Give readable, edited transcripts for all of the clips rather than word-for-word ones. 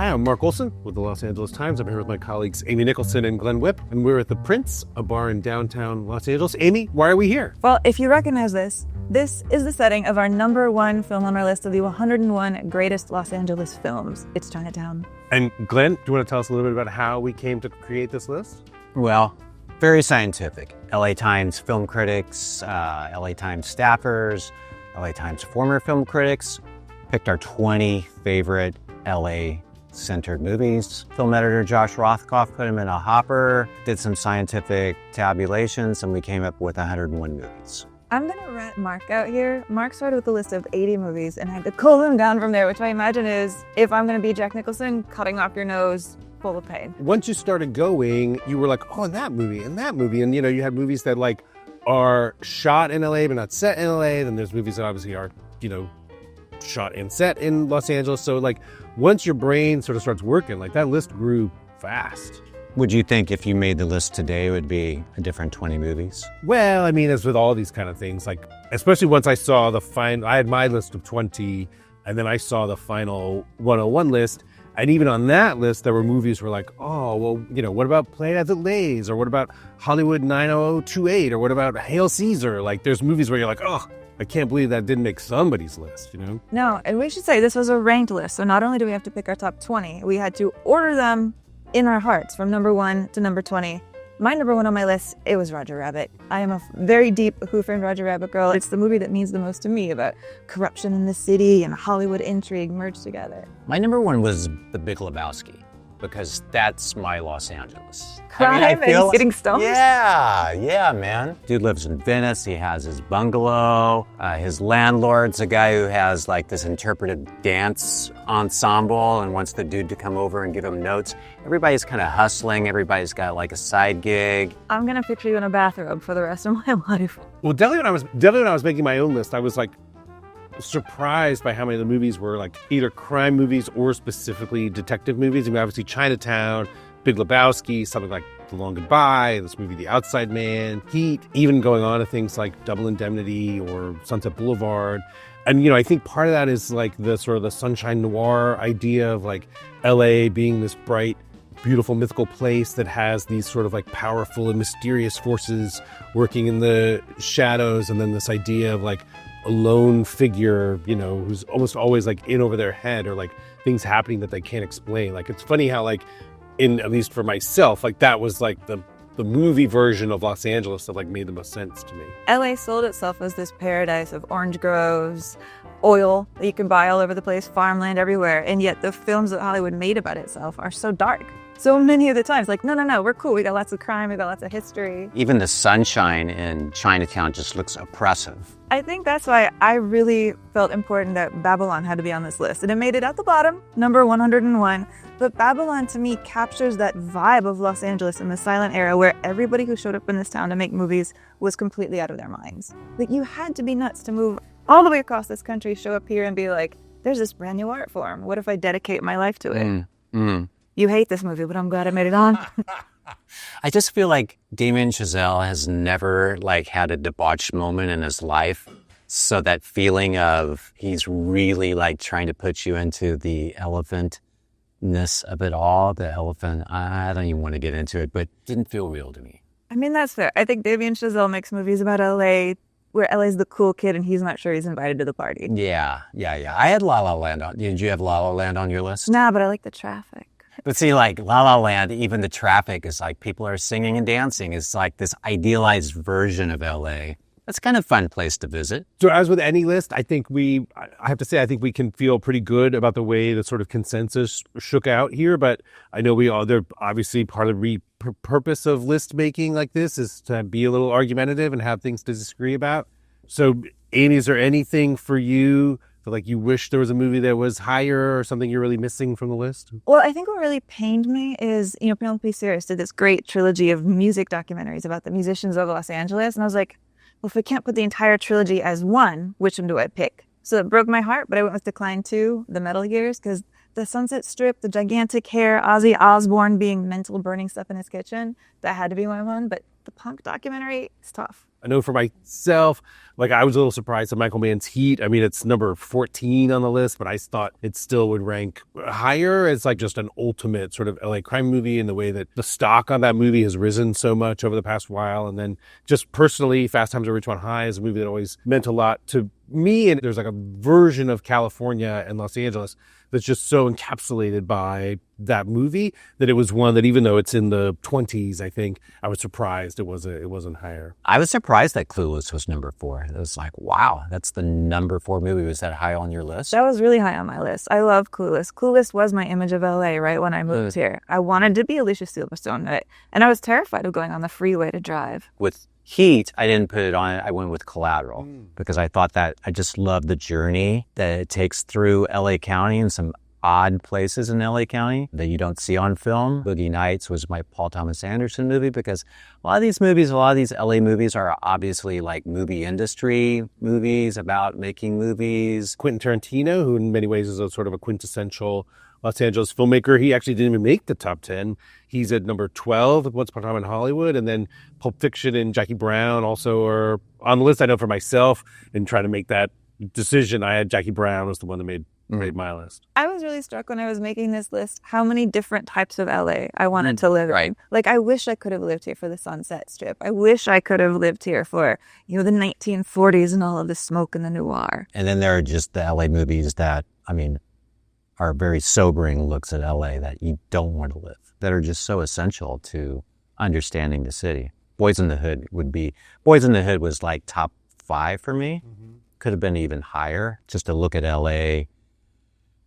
Hi, I'm Mark Olsen with the Los Angeles Times. I'm here with my colleagues Amy Nicholson and Glenn Whipp, and we're at the Prince, a bar in downtown Los Angeles. Amy, why are we here? Well, if you recognize this is the setting of our #1 film on our list of the 101 greatest Los Angeles films. It's Chinatown. And Glenn, do you want to tell us a little bit about how we came to create this list? Well, very scientific. LA Times film critics, LA Times staffers, LA Times former film critics picked our 20 favorite LA-centered movies. Film editor Josh Rothkopf put them in a hopper, did some scientific tabulations, and we came up with 101 movies. I'm going to rent Mark out here. Mark started with a list of 80 movies and had to cull them down from there, which I imagine is, if I'm going to be Jack Nicholson, cutting off your nose full of pain. Once you started going, you were like, oh, and that movie, and that movie. And, you know, you had movies that, like, are shot in LA but not set in LA. Then there's movies that obviously are, you know, shot and set in Los Angeles. So, like, once your brain sort of starts working, like, that list grew fast. Would you think if you made the list today, it would be a different 20 movies? Well, I mean, as with all these kind of things, like, especially once I saw I had my list of 20, and then I saw the final 101 list. And even on that list, there were movies where like, oh, well, you know, what about Planet as It Lays? Or what about Hollywood 90028? Or what about Hail Caesar? Like, there's movies where you're like, oh, I can't believe that didn't make somebody's list, you know? No, and we should say this was a ranked list. So not only do we have to pick our top 20, we had to order them in our hearts from #1 to #20. My #1 on my list, it was Roger Rabbit. I am a very deep Who Framed Roger Rabbit girl. It's the movie that means the most to me about corruption in the city and Hollywood intrigue merged together. My #1 was The Big Lebowski, because that's my Los Angeles. Crime and getting stoned? Yeah, man. Dude lives in Venice. He has his bungalow. His landlord's a guy who has like this interpretive dance ensemble and wants the dude to come over and give him notes. Everybody's kind of hustling. Everybody's got like a side gig. I'm gonna picture you in a bathrobe for the rest of my life. Well, definitely when I was making my own list, I was like surprised by how many of the movies were like either crime movies or specifically detective movies. I mean, obviously Chinatown, Big Lebowski, something like The Long Goodbye, this movie The Outside Man, Heat, even going on to things like Double Indemnity or Sunset Boulevard. And, you know, I think part of that is like the sort of the sunshine noir idea of like LA being this bright, beautiful, mythical place that has these sort of like powerful and mysterious forces working in the shadows. And then this idea of like a lone figure, you know, who's almost always like in over their head or like things happening that they can't explain. Like, it's funny how like, at least for myself, like that was like the movie version of Los Angeles that like made the most sense to me. LA sold itself as this paradise of orange groves, oil that you can buy all over the place, farmland everywhere. And yet the films that Hollywood made about itself are so dark. So many of the times, like, no, we're cool. We got lots of crime. We got lots of history. Even the sunshine in Chinatown just looks oppressive. I think that's why I really felt important that Babylon had to be on this list. And it made it at the bottom, number 101. But Babylon, to me, captures that vibe of Los Angeles in the silent era where everybody who showed up in this town to make movies was completely out of their minds. Like, you had to be nuts to move all the way across this country, show up here and be like, there's this brand new art form. What if I dedicate my life to it? You hate this movie, but I'm glad I made it on. I just feel like Damien Chazelle has never like had a debauched moment in his life. So that feeling of he's really like trying to put you into the elephant-ness of it all, the elephant, I don't even want to get into it, but it didn't feel real to me. I mean, that's fair. I think Damien Chazelle makes movies about LA where LA's the cool kid and he's not sure he's invited to the party. Yeah. I had La La Land on. Did you have La La Land on your list? Nah, but I like the traffic. But see, like La La Land, even the traffic is like people are singing and dancing. It's like this idealized version of LA. That's kind of a fun place to visit. So as with any list, I think I have to say, I think we can feel pretty good about the way the sort of consensus shook out here. But I know they're obviously part of the purpose of list making like this is to be a little argumentative and have things to disagree about. So Amy, is there anything for you that like you wish there was a movie that was higher or something you're really missing from the list? Well, I think what really pained me is, you know, Penelope Sears did this great trilogy of music documentaries about the musicians of Los Angeles. And I was like, well, if we can't put the entire trilogy as one, which one do I pick? So it broke my heart, but I went with Decline 2, the Metal Years, because the Sunset Strip, the gigantic hair, Ozzy Osbourne being mental burning stuff in his kitchen, that had to be my one. But the punk documentary is tough. I know for myself, like I was a little surprised at Michael Mann's Heat. I mean, it's number 14 on the list, but I thought it still would rank higher as like just an ultimate sort of LA crime movie in the way that the stock on that movie has risen so much over the past while. And then just personally, Fast Times at Ridgemont High is a movie that always meant a lot to me. And there's like a version of California and Los Angeles that's just so encapsulated by that movie that it was one that, even though it's in the 20s, I think I was surprised it wasn't higher. I was surprised that Clueless was number 4. It was like, wow, that's the number 4 movie. Was that high on your list? That was really high on my list. I love Clueless. Clueless was my image of LA right when I moved here. I wanted to be Alicia Silverstone, and I was terrified of going on the freeway to drive. With Heat, I didn't put it on. I went with Collateral because I thought that I just love the journey that it takes through LA County and some odd places in LA County that you don't see on film. Boogie Nights was my Paul Thomas Anderson movie because a lot of these LA movies are obviously like movie industry movies about making movies. Quentin Tarantino, who in many ways is a sort of a quintessential Los Angeles filmmaker, he actually didn't even make the top 10. He's at number 12, Once Upon a Time in Hollywood, and then Pulp Fiction and Jackie Brown also are on the list. I know for myself, in trying to make that decision, I had Jackie Brown was the one that made my list. I was really struck when I was making this list how many different types of LA I wanted to live in. Like, I wish I could have lived here for the Sunset Strip. I wish I could have lived here for, the 1940s and all of the smoke and the noir. And then there are just the LA movies that, are very sobering looks at LA that you don't want to live, that are just so essential to understanding the city. Boys in the Hood was like top 5 for me. Could have been even higher. Just to look at LA,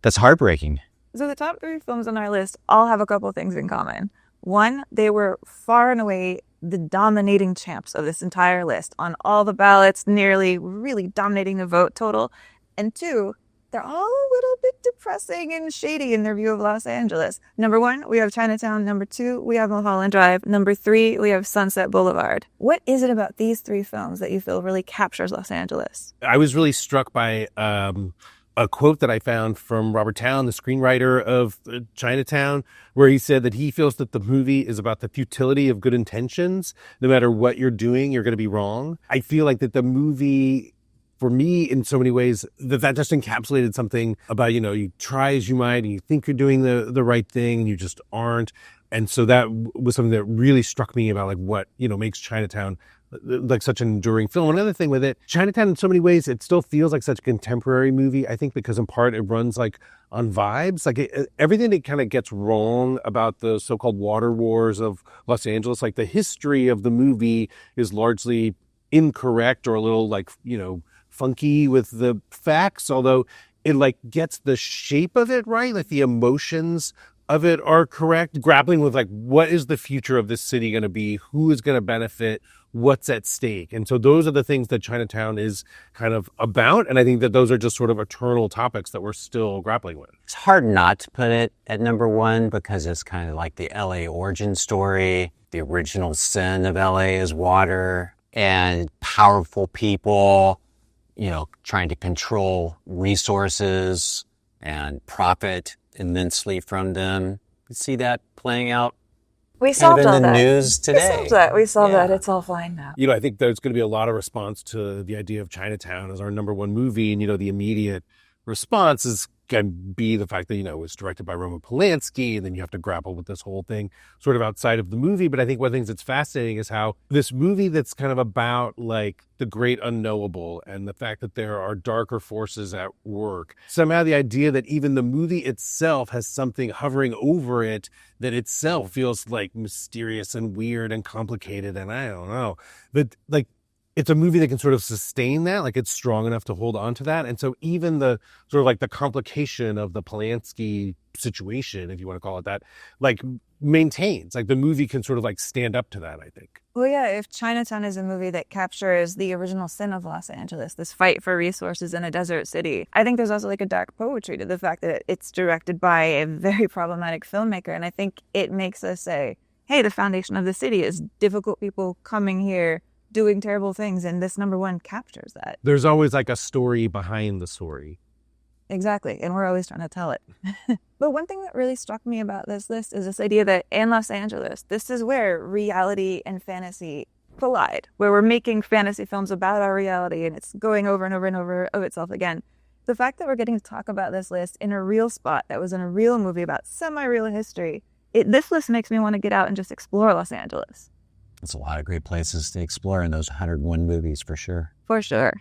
that's heartbreaking. So the top 3 films on our list all have a couple things in common. One, they were far and away the dominating champs of this entire list on all the ballots, nearly really dominating the vote total. And 2, they're all a little bit depressing and shady in their view of Los Angeles. Number 1, we have Chinatown. Number 2, we have Mulholland Drive. Number 3, we have Sunset Boulevard. What is it about these 3 films that you feel really captures Los Angeles? I was really struck by a quote that I found from Robert Towne, the screenwriter of Chinatown, where he said that he feels that the movie is about the futility of good intentions. No matter what you're doing, you're going to be wrong. I feel like that the movie, for me, in so many ways, that just encapsulated something about, you try as you might and you think you're doing the right thing and you just aren't. And so that was something that really struck me about like what, makes Chinatown like such an enduring film. Another thing with it, Chinatown in so many ways, it still feels like such a contemporary movie, I think, because in part it runs like on vibes. Like everything that kind of gets wrong about the so-called water wars of Los Angeles, like the history of the movie is largely incorrect or a little like, funky with the facts, although it like gets the shape of it right, like the emotions of it are correct, grappling with like what is the future of this city going to be, who is going to benefit, what's at stake. And so those are the things that Chinatown is kind of about, and I think that those are just sort of eternal topics that we're still grappling with. It's hard not to put it at number 1 because it's kind of like the LA origin story. The original sin of LA is water and powerful people trying to control resources and profit immensely from them. You see that playing out We solved all in the that. news today. We solved that. It's all fine now. I think there's going to be a lot of response to the idea of Chinatown as our number 1 movie. And, the immediate response is going to be the fact that, it's directed by Roman Polanski. And then you have to grapple with this whole thing sort of outside of the movie. But I think one of the things that's fascinating is how this movie that's kind of about like the great unknowable and the fact that there are darker forces at work. Somehow the idea that even the movie itself has something hovering over it that itself feels like mysterious and weird and complicated. And I don't know, but like, it's a movie that can sort of sustain that, like it's strong enough to hold on to that. And so even the sort of like the complication of the Polanski situation, if you want to call it that, like maintains, like the movie can sort of like stand up to that, I think. Well, yeah, if Chinatown is a movie that captures the original sin of Los Angeles, this fight for resources in a desert city, I think there's also like a dark poetry to the fact that it's directed by a very problematic filmmaker. And I think it makes us say, hey, the foundation of the city is difficult people coming here doing terrible things, and this number 1 captures that. There's always like a story behind the story. Exactly. And we're always trying to tell it. But one thing that really struck me about this list is this idea that in Los Angeles, this is where reality and fantasy collide, where we're making fantasy films about our reality and it's going over and over and over of itself again. The fact that we're getting to talk about this list in a real spot that was in a real movie about semi-real history, this list makes me want to get out and just explore Los Angeles. It's a lot of great places to explore in those 101 movies for sure. For sure.